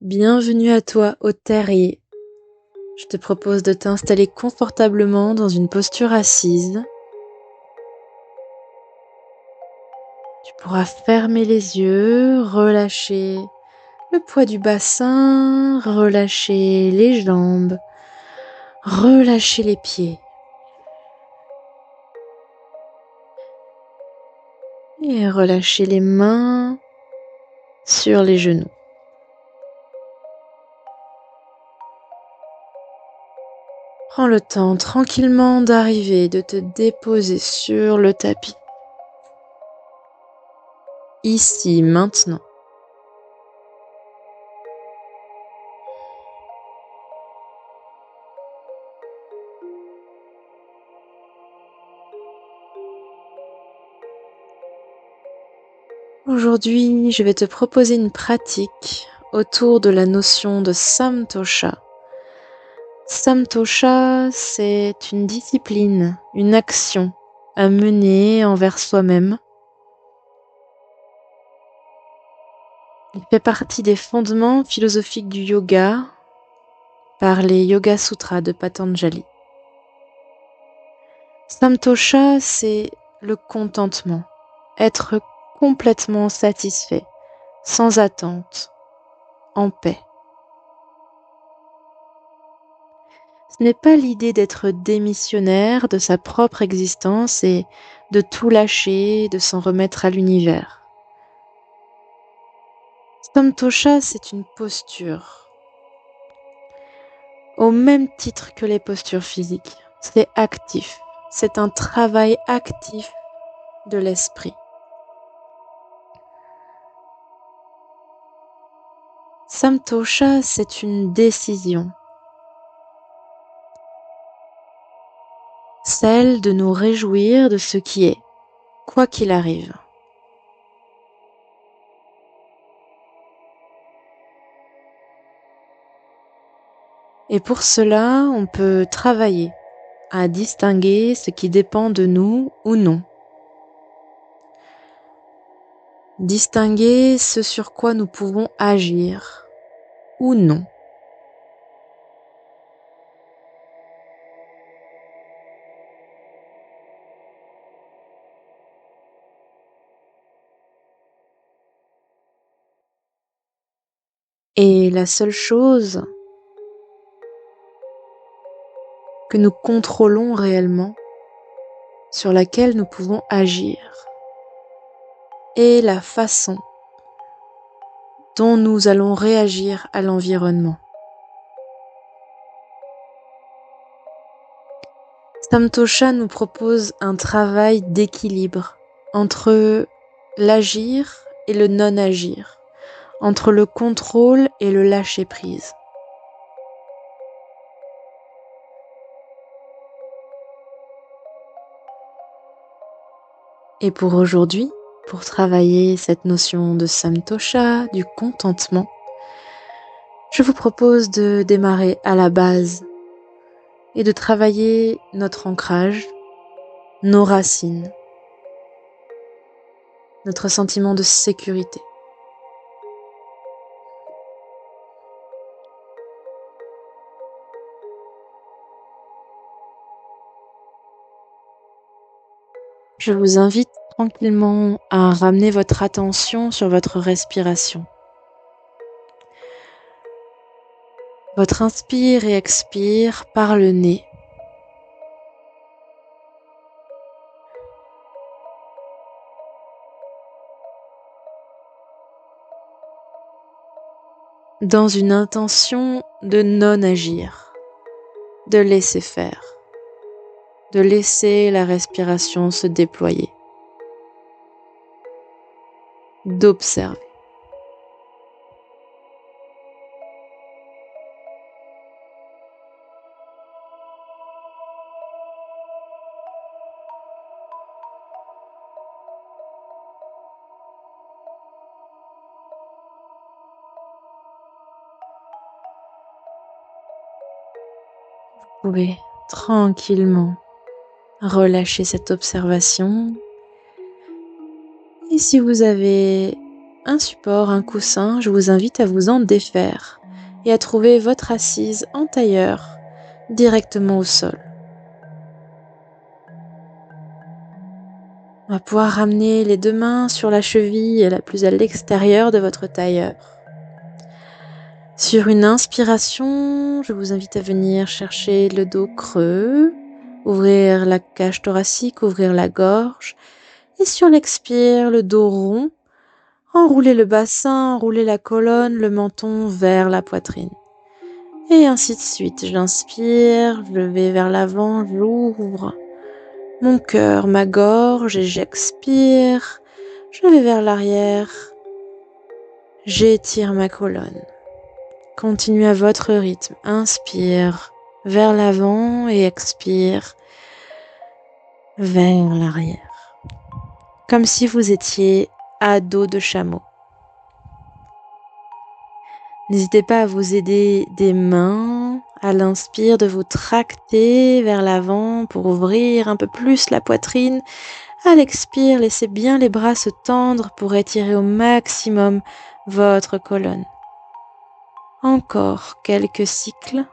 Bienvenue à toi au terrier. Je te propose de t'installer confortablement dans une posture assise. Tu pourras fermer les yeux, relâcher le poids du bassin, relâcher les jambes, relâcher les pieds. Et relâcher les mains sur les genoux. Prends le temps tranquillement d'arriver, de te déposer sur le tapis. Ici, maintenant. Aujourd'hui, je vais te proposer une pratique autour de la notion de Samtosha. Samtosha, c'est une discipline, une action à mener envers soi-même. Il fait partie des fondements philosophiques du yoga par les Yoga Sutras de Patanjali. Samtosha, c'est le contentement, être complètement satisfait, sans attente, en paix. Ce n'est pas l'idée d'être démissionnaire de sa propre existence et de tout lâcher, de s'en remettre à l'univers. Samtosha, c'est une posture. Au même titre que les postures physiques, c'est actif. C'est un travail actif de l'esprit. Samtosha, c'est une décision. Celle de nous réjouir de ce qui est, quoi qu'il arrive. Et pour cela, on peut travailler à distinguer ce qui dépend de nous ou non. Distinguer ce sur quoi nous pouvons agir ou non. Et la seule chose que nous contrôlons réellement, sur laquelle nous pouvons agir, est la façon dont nous allons réagir à l'environnement. Samtosha nous propose un travail d'équilibre entre l'agir et le non-agir, entre le contrôle et le lâcher-prise. Et pour aujourd'hui, pour travailler cette notion de Samtosha, du contentement, je vous propose de démarrer à la base et de travailler notre ancrage, nos racines, notre sentiment de sécurité. Je vous invite tranquillement à ramener votre attention sur votre respiration. Votre inspire et expire par le nez. Dans une intention de non-agir, de laisser faire, de laisser la respiration se déployer, d'observer. Vous pouvez tranquillement relâcher cette observation. Et si vous avez un support, un coussin, je vous invite à vous en défaire et à trouver votre assise en tailleur directement au sol. On va pouvoir ramener les deux mains sur la cheville la plus à l'extérieur de votre tailleur. Sur une inspiration, je vous invite à venir chercher le dos creux, ouvrir la cage thoracique, ouvrir la gorge. Et sur l'expire, le dos rond, enrouler le bassin, enrouler la colonne, le menton vers la poitrine. Et ainsi de suite. J'inspire, je vais vers l'avant, j'ouvre mon cœur, ma gorge et j'expire. Je vais vers l'arrière, j'étire ma colonne. Continuez à votre rythme. Inspire vers l'avant et expire vers l'arrière. Comme si vous étiez à dos de chameau. N'hésitez pas à vous aider des mains, à l'inspire de vous tracter vers l'avant pour ouvrir un peu plus la poitrine. À l'expire, laissez bien les bras se tendre pour étirer au maximum votre colonne. Encore quelques cycles.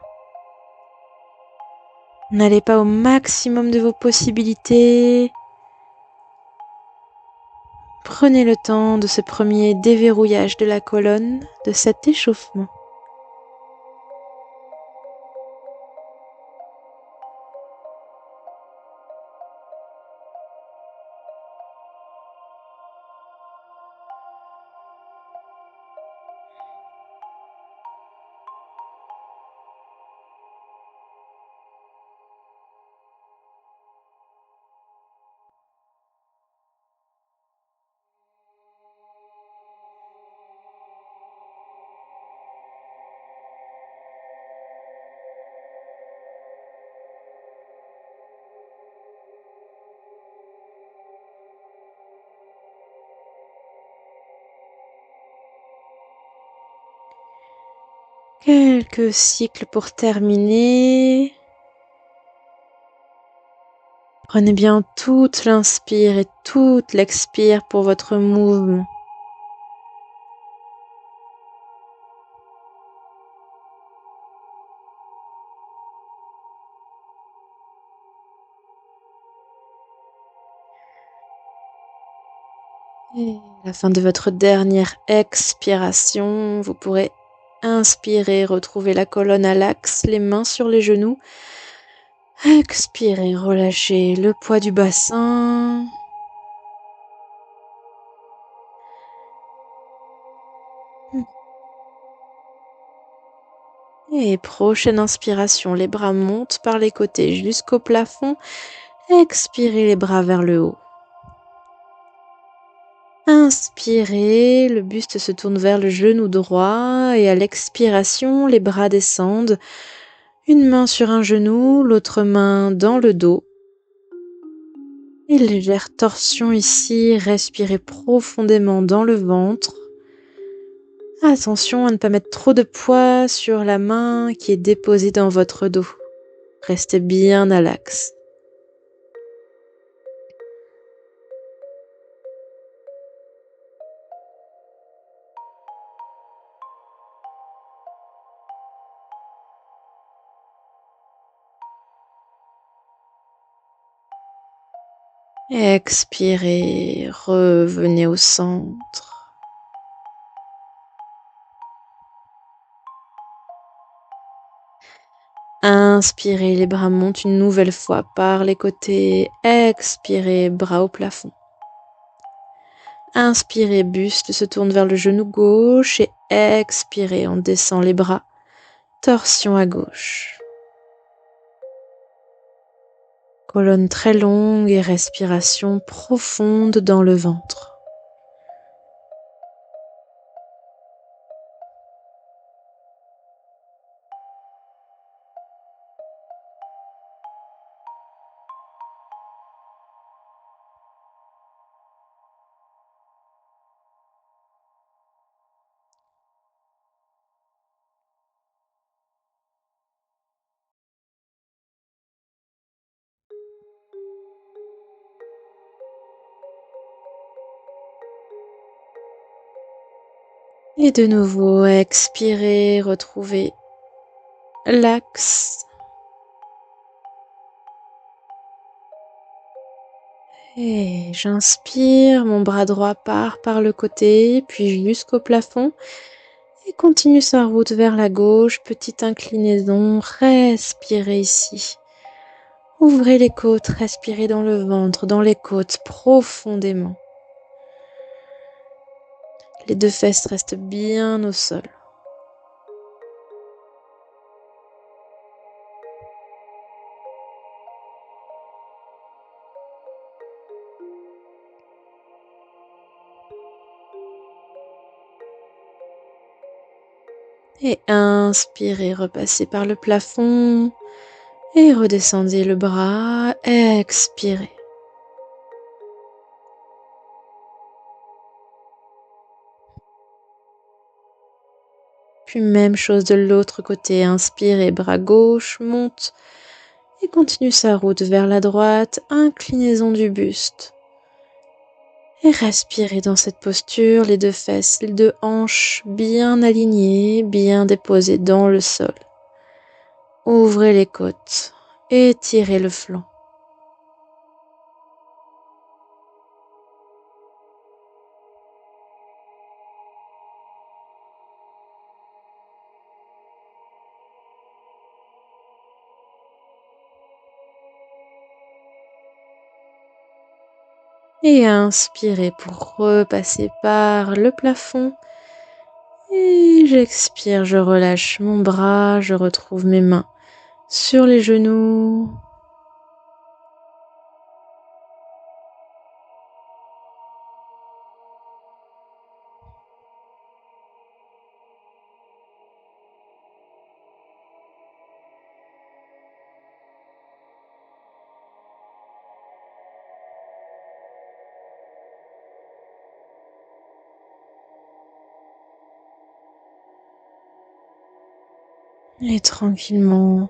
N'allez pas au maximum de vos possibilités. Prenez le temps de ce premier déverrouillage de la colonne, de cet échauffement. Quelques cycles pour terminer. Prenez bien toute l'inspire et toute l'expire pour votre mouvement. Et à la fin de votre dernière expiration, vous pourrez inspirer, retrouver la colonne à l'axe, les mains sur les genoux. Expirez, relâchez le poids du bassin. Et prochaine inspiration, les bras montent par les côtés jusqu'au plafond. Expirez les bras vers le haut. Inspirez, le buste se tourne vers le genou droit et à l'expiration, les bras descendent. Une main sur un genou, l'autre main dans le dos. Et légère torsion ici, respirez profondément dans le ventre. Attention à ne pas mettre trop de poids sur la main qui est déposée dans votre dos. Restez bien à l'axe. Expirez, revenez au centre. Inspirez, les bras montent une nouvelle fois par les côtés. Expirez, bras au plafond. Inspirez, buste se tourne vers le genou gauche et expirez, on descend les bras. Torsion à gauche. Colonne très longue et respiration profonde dans le ventre. Et de nouveau, expirez, retrouvez l'axe. Et j'inspire, mon bras droit part par le côté, puis jusqu'au plafond. Et continue sa route vers la gauche, petite inclinaison, respirez ici. Ouvrez les côtes, respirez dans le ventre, dans les côtes, profondément. Les deux fesses restent bien au sol. Et inspirez, repassez par le plafond et redescendez le bras, expirez. Puis même chose de l'autre côté, inspirez, bras gauche, monte et continue sa route vers la droite, inclinaison du buste. Et respirez dans cette posture, les deux fesses, les deux hanches bien alignées, bien déposées dans le sol. Ouvrez les côtes, étirez le flanc. Et inspirez pour repasser par le plafond. Et j'expire, je relâche mon bras, je retrouve mes mains sur les genoux. Et tranquillement,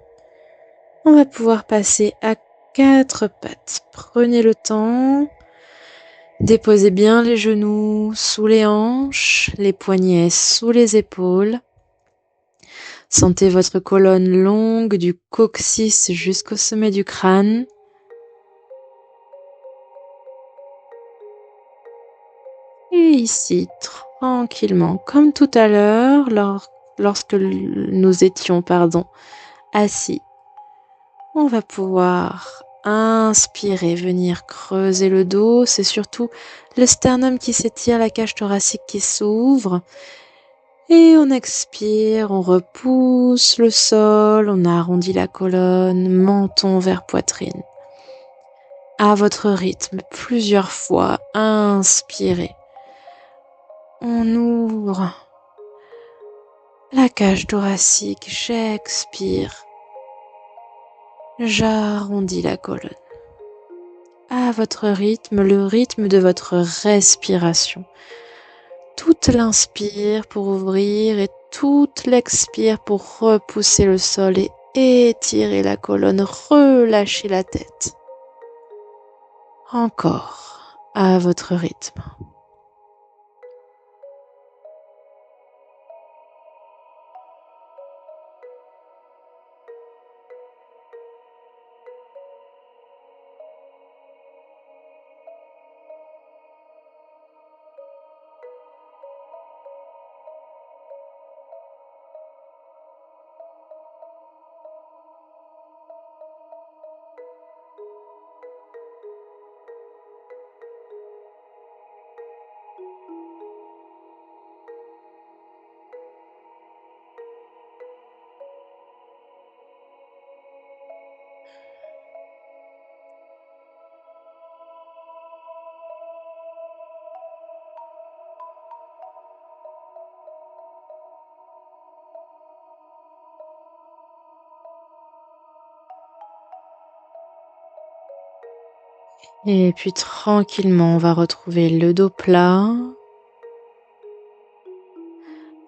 on va pouvoir passer à quatre pattes. Prenez le temps. Déposez bien les genoux sous les hanches, les poignets sous les épaules. Sentez votre colonne longue du coccyx jusqu'au sommet du crâne. Et ici, tranquillement, comme tout à l'heure, lorsque nous étions, assis, on va pouvoir inspirer, venir creuser le dos. C'est surtout le sternum qui s'étire, la cage thoracique qui s'ouvre. Et on expire, on repousse le sol, on arrondit la colonne, menton vers poitrine. À votre rythme, plusieurs fois, inspirez. On ouvre la cage thoracique, j'expire. J'arrondis la colonne. À votre rythme, le rythme de votre respiration. Toute l'inspire pour ouvrir et toute l'expire pour repousser le sol et étirer la colonne, relâcher la tête. Encore à votre rythme. Et puis tranquillement, on va retrouver le dos plat. On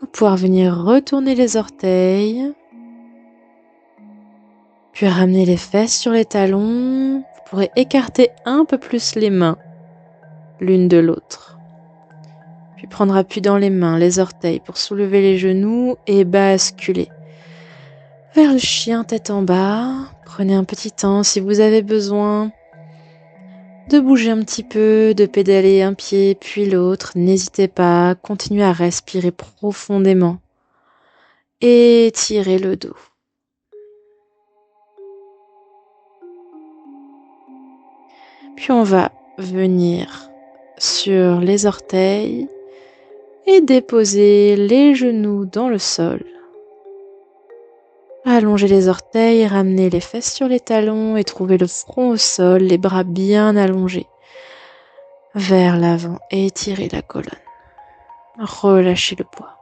va pouvoir venir retourner les orteils. Puis ramener les fesses sur les talons. Vous pourrez écarter un peu plus les mains l'une de l'autre. Puis prendre appui dans les mains, les orteils pour soulever les genoux et basculer vers le chien tête en bas. Prenez un petit temps si vous avez besoin de bouger un petit peu, de pédaler un pied puis l'autre. N'hésitez pas, continuez à respirer profondément. Étirez le dos. Puis on va venir sur les orteils et déposer les genoux dans le sol. Allongez les orteils, ramenez les fesses sur les talons et trouvez le front au sol, les bras bien allongés vers l'avant et étirez la colonne. Relâchez le poids.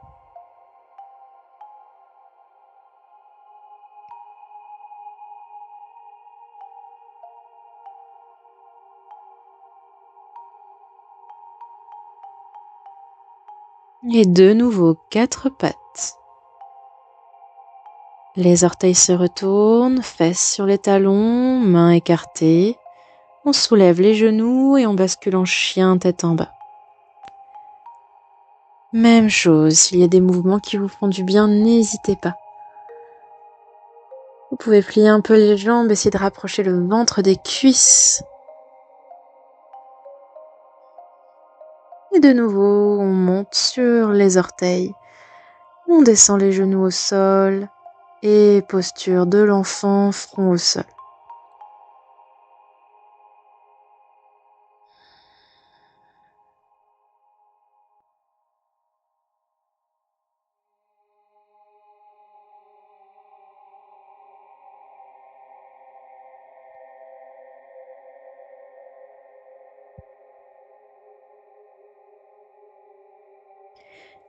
Et de nouveau, 4 pattes. Les orteils se retournent, fesses sur les talons, mains écartées. On soulève les genoux et on bascule en chien tête en bas. Même chose, s'il y a des mouvements qui vous font du bien, n'hésitez pas. Vous pouvez plier un peu les jambes, essayer de rapprocher le ventre des cuisses. Et de nouveau, on monte sur les orteils. On descend les genoux au sol et posture de l'enfant, front au sol.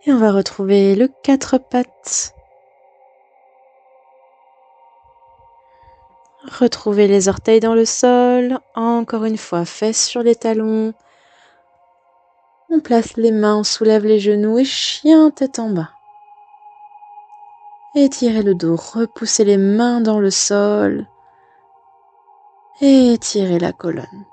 Et on va retrouver le 4 pattes. Retrouvez les orteils dans le sol. Encore une fois, fesses sur les talons. On place les mains, on soulève les genoux et chien tête en bas. Étirez le dos, repoussez les mains dans le sol. Et étirez la colonne.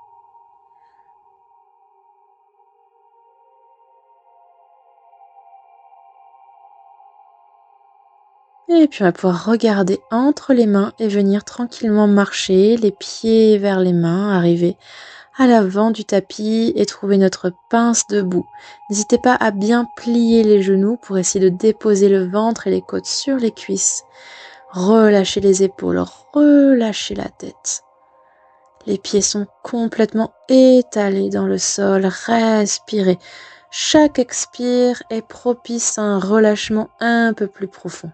Et puis on va pouvoir regarder entre les mains et venir tranquillement marcher, les pieds vers les mains, arriver à l'avant du tapis et trouver notre pince debout. N'hésitez pas à bien plier les genoux pour essayer de déposer le ventre et les côtes sur les cuisses. Relâchez les épaules, relâchez la tête. Les pieds sont complètement étalés dans le sol, respirez. Chaque expire est propice à un relâchement un peu plus profond.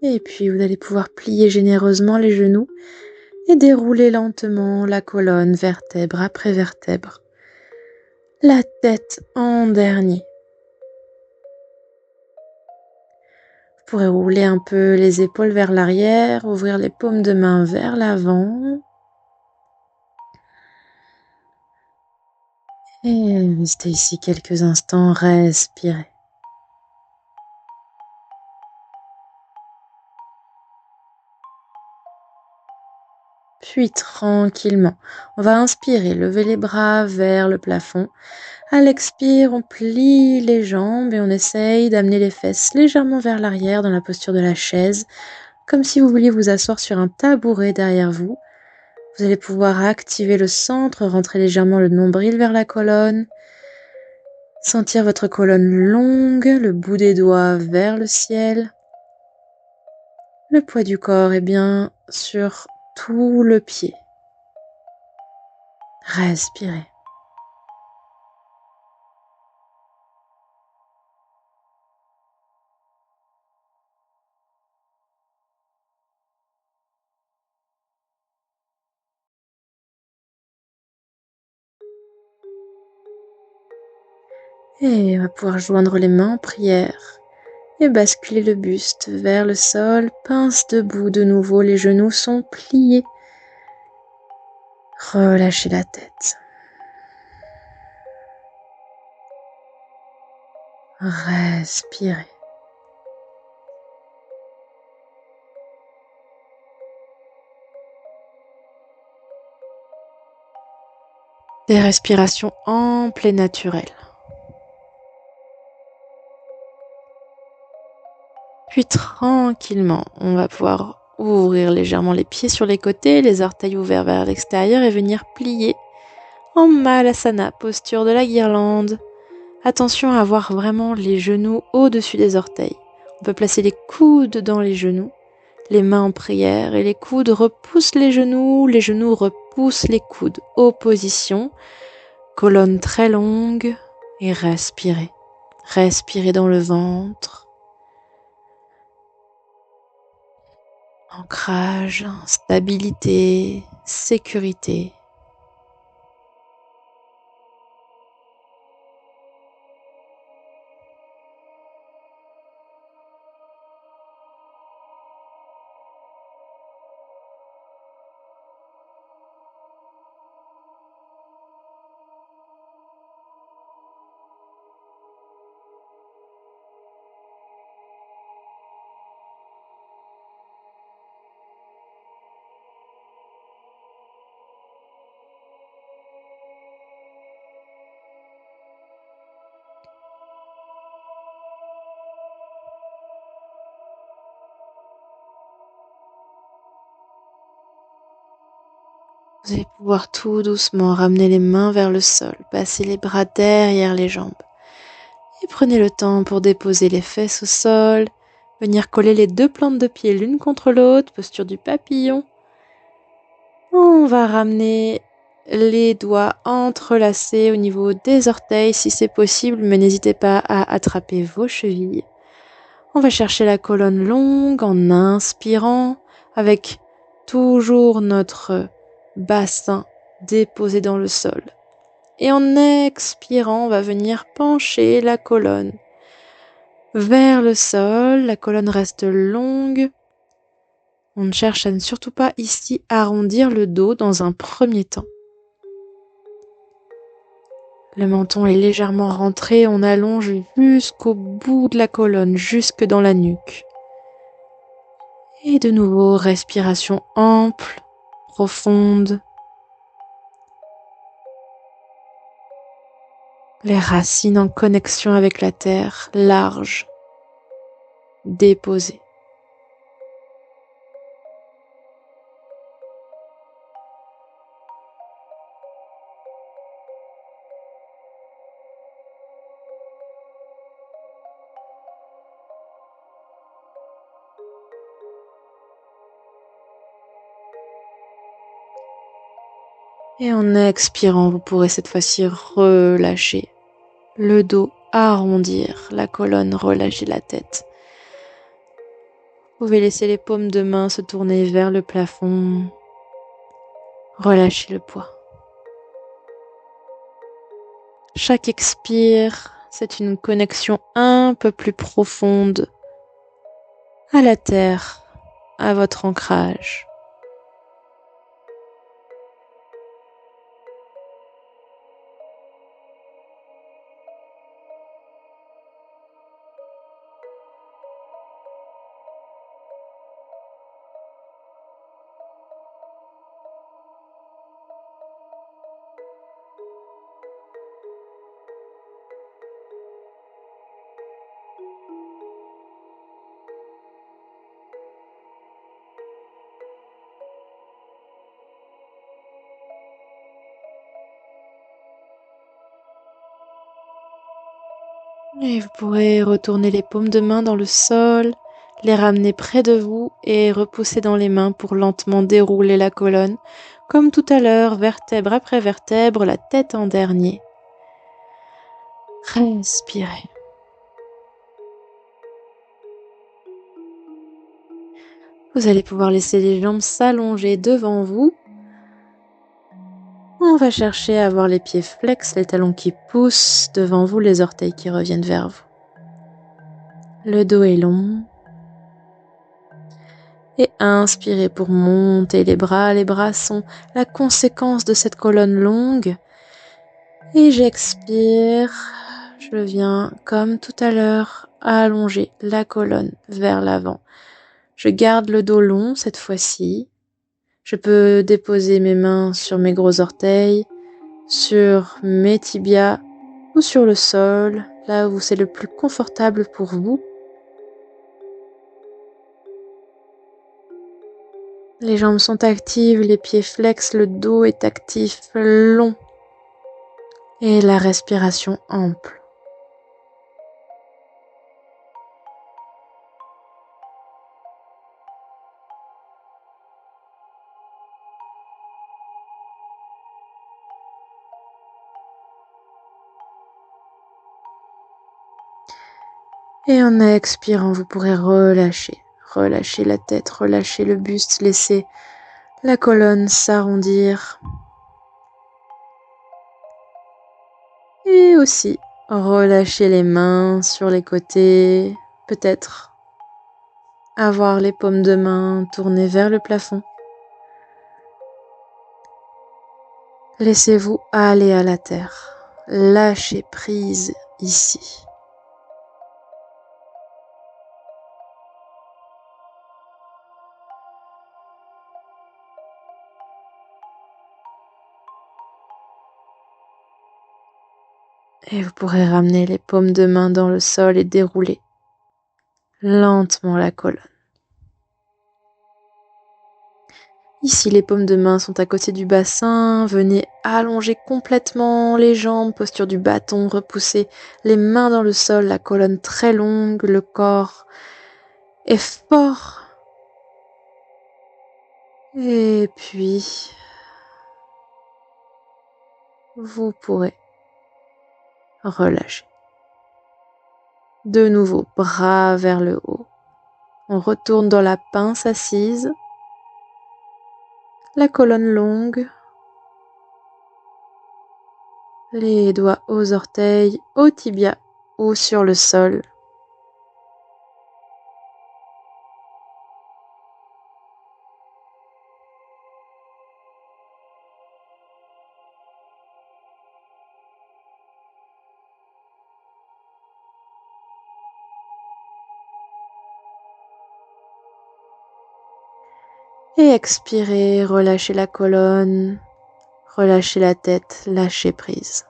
Et puis vous allez pouvoir plier généreusement les genoux et dérouler lentement la colonne vertèbre après vertèbre. La tête en dernier. Vous pourrez rouler un peu les épaules vers l'arrière, ouvrir les paumes de main vers l'avant. Et restez ici quelques instants, respirez. Puis tranquillement, on va inspirer, lever les bras vers le plafond. À l'expire, on plie les jambes et on essaye d'amener les fesses légèrement vers l'arrière dans la posture de la chaise, comme si vous vouliez vous asseoir sur un tabouret derrière vous. Vous allez pouvoir activer le centre, rentrer légèrement le nombril vers la colonne, sentir votre colonne longue, le bout des doigts vers le ciel. Le poids du corps est bien sur tout le pied. Respirez. Et on va pouvoir joindre les mains en prière et basculer le buste vers le sol, pince debout de nouveau, les genoux sont pliés. Relâchez la tête. Respirez. Des respirations amples et naturelles. Puis tranquillement, on va pouvoir ouvrir légèrement les pieds sur les côtés, les orteils ouverts vers l'extérieur et venir plier en Malasana, posture de la guirlande. Attention à avoir vraiment les genoux au-dessus des orteils. On peut placer les coudes dans les genoux, les mains en prière et les coudes repoussent les genoux repoussent les coudes. Opposition, colonne très longue et respirez. Respirez dans le ventre. Ancrage, stabilité, sécurité. Vous allez pouvoir tout doucement ramener les mains vers le sol, passer les bras derrière les jambes. Et prenez le temps pour déposer les fesses au sol, venir coller les deux plantes de pied l'une contre l'autre, posture du papillon. On va ramener les doigts entrelacés au niveau des orteils si c'est possible, mais n'hésitez pas à attraper vos chevilles. On va chercher la colonne longue en inspirant avec toujours notre bassin déposé dans le sol. Et en expirant, on va venir pencher la colonne vers le sol. La colonne reste longue. On ne cherche à ne surtout pas ici arrondir le dos dans un premier temps. Le menton est légèrement rentré, on allonge jusqu'au bout de la colonne, jusque dans la nuque. Et de nouveau, respiration ample, profonde. Les racines en connexion avec la terre, larges, déposées. Et en expirant, vous pourrez cette fois-ci relâcher le dos, arrondir la colonne, relâcher la tête. Vous pouvez laisser les paumes de main se tourner vers le plafond. Relâchez le poids. Chaque expire, c'est une connexion un peu plus profonde à la terre, à votre ancrage. Et vous pourrez retourner les paumes de main dans le sol, les ramener près de vous et repousser dans les mains pour lentement dérouler la colonne. Comme tout à l'heure, vertèbre après vertèbre, la tête en dernier. Respirez. Vous allez pouvoir laisser les jambes s'allonger devant vous. On va chercher à avoir les pieds flex, les talons qui poussent devant vous, les orteils qui reviennent vers vous. Le dos est long. Et inspirez pour monter les bras. Les bras sont la conséquence de cette colonne longue. Et j'expire. Je viens, comme tout à l'heure, allonger la colonne vers l'avant. Je garde le dos long cette fois-ci. Je peux déposer mes mains sur mes gros orteils, sur mes tibias ou sur le sol, là où c'est le plus confortable pour vous. Les jambes sont actives, les pieds flexent, le dos est actif, long et la respiration ample. Et en expirant, vous pourrez relâcher la tête, relâcher le buste, laisser la colonne s'arrondir. Et aussi relâcher les mains sur les côtés, peut-être avoir les paumes de main tournées vers le plafond. Laissez-vous aller à la terre, lâchez prise ici. Et vous pourrez ramener les paumes de main dans le sol et dérouler lentement la colonne. Ici, les paumes de main sont à côté du bassin. Venez allonger complètement les jambes, posture du bâton, repousser les mains dans le sol, la colonne très longue, le corps est fort. Et puis, vous pourrez relâcher. De nouveau, bras vers le haut. On retourne dans la pince assise. La colonne longue. Les doigts aux orteils, aux tibias ou sur le sol. Et expirez, relâchez la colonne, relâchez la tête, lâchez prise.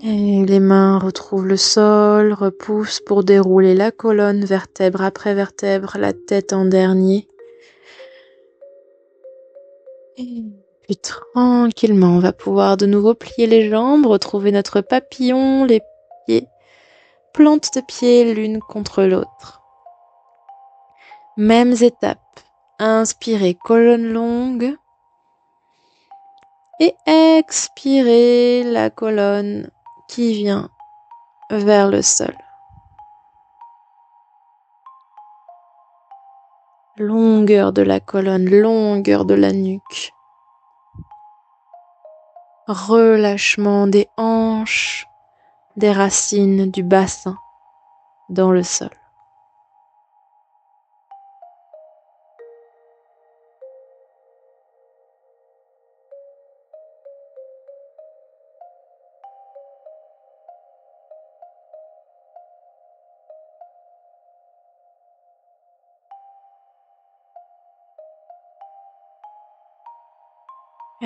Et les mains retrouvent le sol, repoussent pour dérouler la colonne vertèbre après vertèbre, la tête en dernier. Et puis tranquillement, on va pouvoir de nouveau plier les jambes, retrouver notre papillon, les pieds, plantes de pieds l'une contre l'autre. Mêmes étapes. Inspirez, colonne longue. Et expirez la colonne qui vient vers le sol. Longueur de la colonne, longueur de la nuque. Relâchement des hanches, des racines du bassin dans le sol.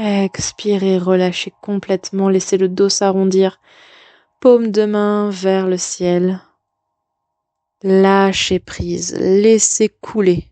Expirez, relâchez complètement, laissez le dos s'arrondir. Paume de main vers le ciel. Lâchez prise, laissez couler.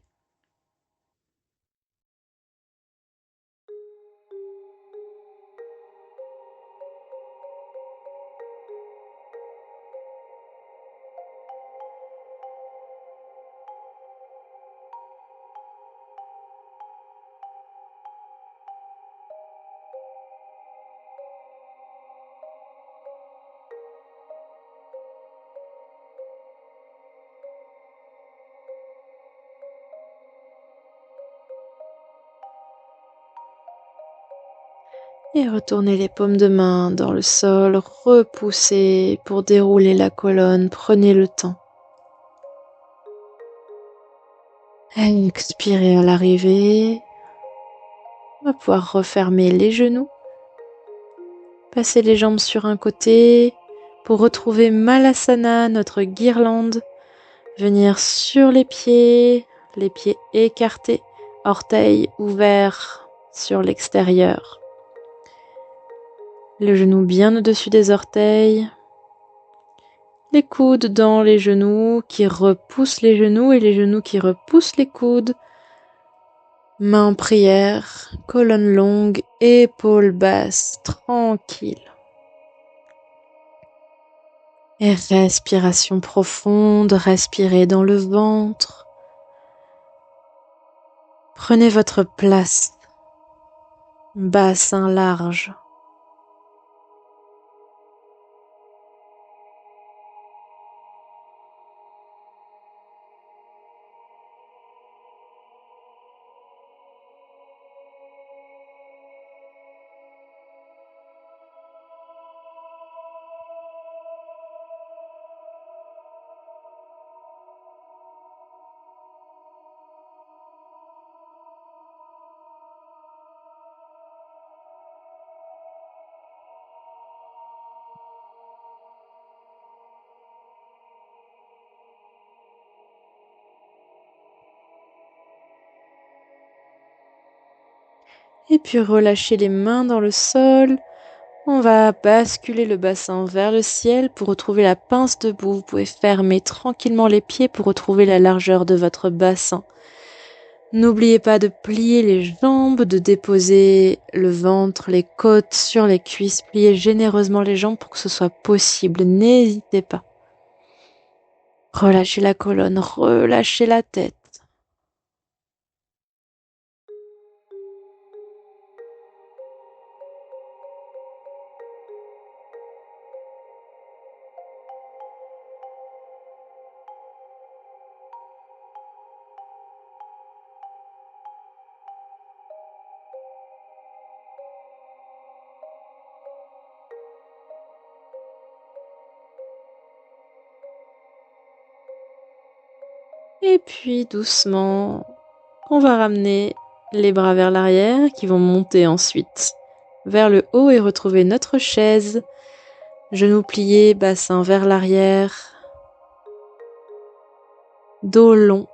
Et retournez les paumes de main dans le sol, repoussez pour dérouler la colonne, prenez le temps. Expirez à l'arrivée. On va pouvoir refermer les genoux. Passer les jambes sur un côté pour retrouver Malasana, notre guirlande. Venir sur les pieds écartés, orteils ouverts sur l'extérieur. Le genou bien au-dessus des orteils. Les coudes dans les genoux qui repoussent les genoux et les genoux qui repoussent les coudes. Mains en prière, colonne longue, épaules basses, tranquille. Et respiration profonde, respirez dans le ventre. Prenez votre place, bassin large. Et puis relâchez les mains dans le sol. On va basculer le bassin vers le ciel pour retrouver la pince debout. Vous pouvez fermer tranquillement les pieds pour retrouver la largeur de votre bassin. N'oubliez pas de plier les jambes, de déposer le ventre, les côtes sur les cuisses. Pliez généreusement les jambes pour que ce soit possible. N'hésitez pas. Relâchez la colonne, relâchez la tête. Et puis doucement, on va ramener les bras vers l'arrière qui vont monter ensuite vers le haut et retrouver notre chaise. Genoux pliés, bassin vers l'arrière, dos long.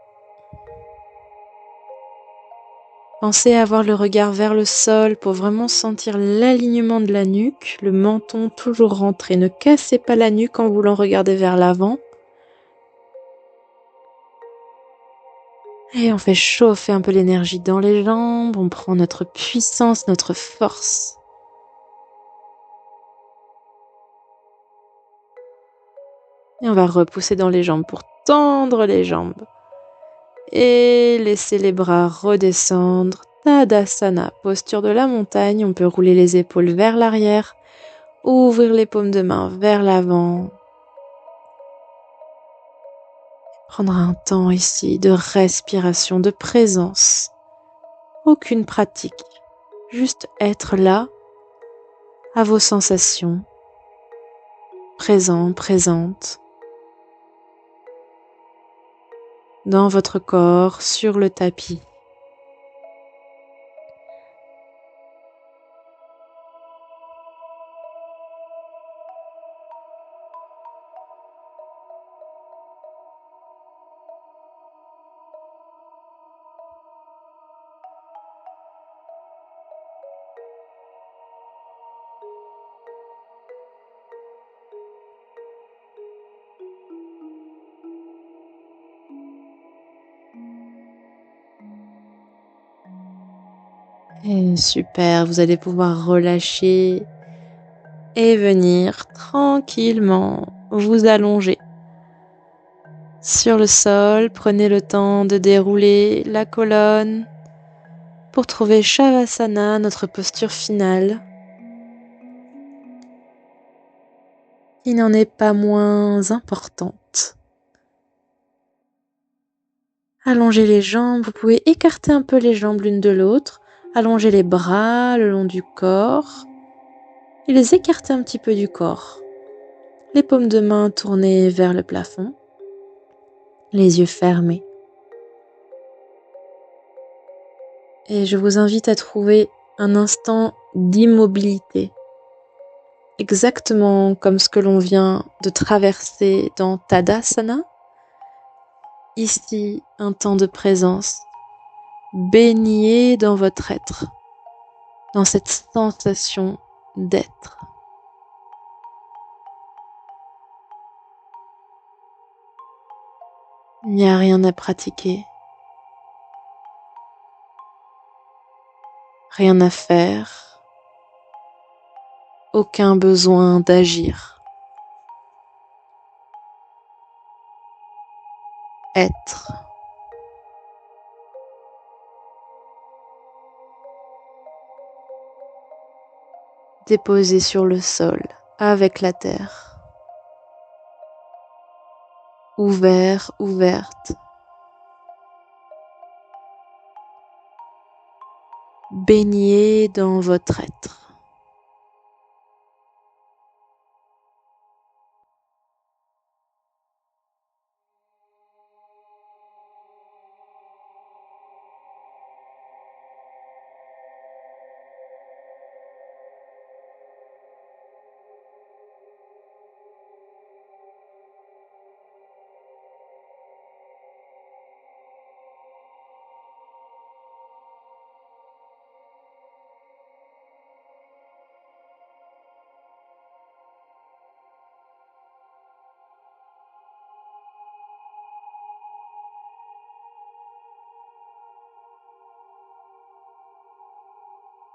Pensez à avoir le regard vers le sol pour vraiment sentir l'alignement de la nuque, le menton toujours rentré. Ne cassez pas la nuque en voulant regarder vers l'avant. Et on fait chauffer un peu l'énergie dans les jambes, on prend notre puissance, notre force. Et on va repousser dans les jambes pour tendre les jambes. Et laisser les bras redescendre. Tadasana, posture de la montagne. On peut rouler les épaules vers l'arrière. Ouvrir les paumes de main vers l'avant. Prendre un temps ici de respiration, de présence. Aucune pratique. Juste être là, à vos sensations. Présent, présente. Dans votre corps, sur le tapis. Et super, vous allez pouvoir relâcher et venir tranquillement vous allonger sur le sol. Prenez le temps de dérouler la colonne pour trouver Shavasana, notre posture finale, qui n'en est pas moins importante. Allongez les jambes, vous pouvez écarter un peu les jambes l'une de l'autre, Allongez les bras le long du corps et les écartez un petit peu du corps. Les paumes de main tournées vers le plafond, les yeux fermés. Et je vous invite à trouver un instant d'immobilité, exactement comme ce que l'on vient de traverser dans Tadasana. Ici, un temps de présence, baignez dans votre être, dans cette sensation d'être. Il n'y a rien à pratiquer, rien à faire, aucun besoin d'agir. Être. Déposé sur le sol avec la terre. Ouvert, ouverte. Baignez dans votre être.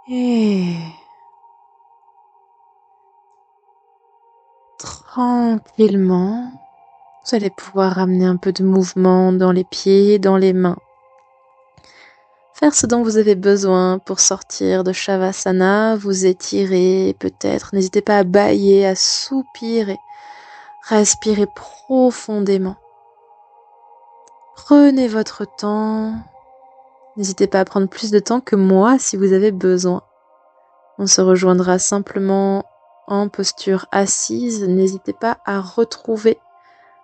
Et tranquillement, vous allez pouvoir ramener un peu de mouvement dans les pieds, dans les mains. Faire ce dont vous avez besoin pour sortir de Shavasana, vous étirer peut-être. N'hésitez pas à bâiller, à soupirer. Respirez profondément. Prenez votre temps. N'hésitez pas à prendre plus de temps que moi si vous avez besoin. On se rejoindra simplement en posture assise. N'hésitez pas à retrouver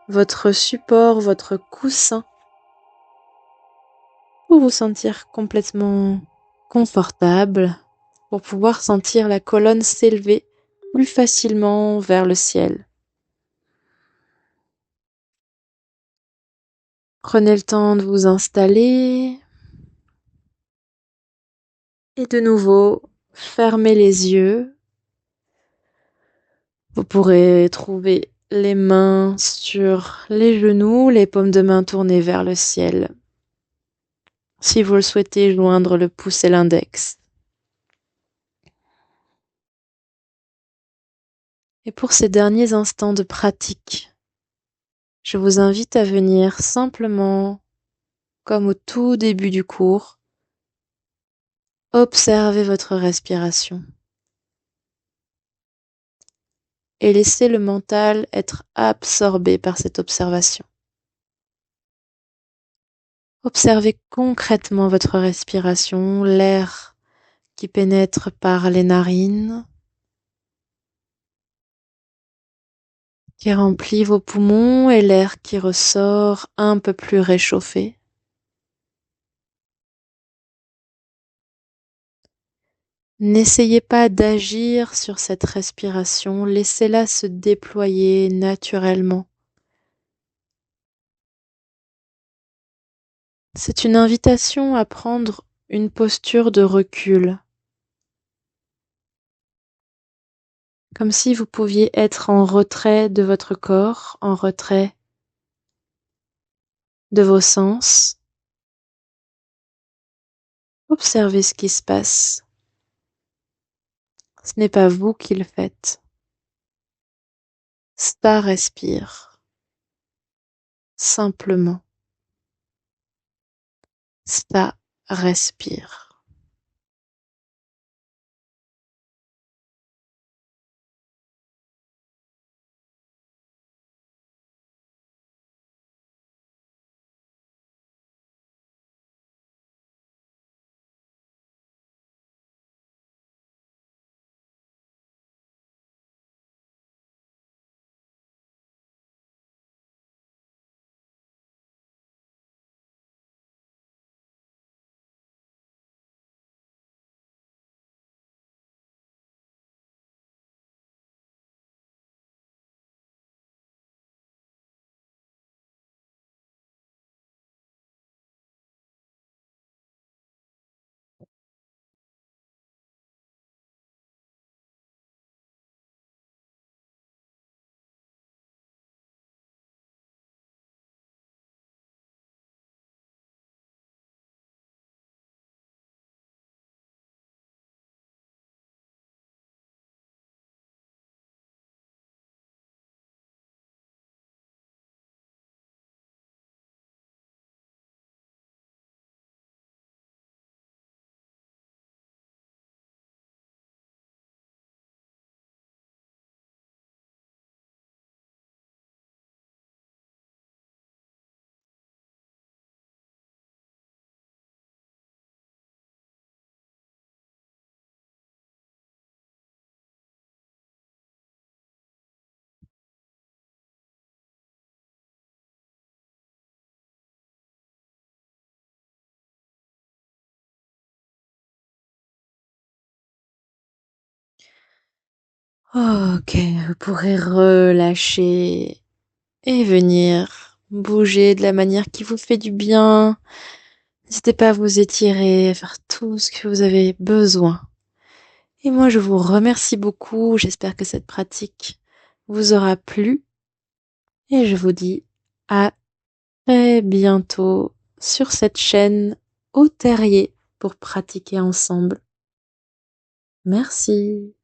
votre support, votre coussin pour vous sentir complètement confortable, pour pouvoir sentir la colonne s'élever plus facilement vers le ciel. Prenez le temps de vous installer et de nouveau fermez les yeux. Vous pourrez trouver les mains sur les genoux, les paumes de main tournées vers le ciel. Si vous le souhaitez, joindre le pouce et l'index. Et pour ces derniers instants de pratique, je vous invite à venir simplement, comme au tout début du cours, observer votre respiration et laisser le mental être absorbé par cette observation. Observez concrètement votre respiration, l'air qui pénètre par les narines, qui remplit vos poumons et l'air qui ressort un peu plus réchauffé. N'essayez pas d'agir sur cette respiration, laissez-la se déployer naturellement. C'est une invitation à prendre une posture de recul, comme si vous pouviez être en retrait de votre corps, en retrait de vos sens. Observez ce qui se passe. Ce n'est pas vous qui le faites. Ça respire. Simplement. Ça respire. Ok, vous pourrez relâcher et venir bouger de la manière qui vous fait du bien. N'hésitez pas à vous étirer, à faire tout ce que vous avez besoin. Et moi, je vous remercie beaucoup. J'espère que cette pratique vous aura plu. Et je vous dis à très bientôt sur cette chaîne au terrier pour pratiquer ensemble. Merci.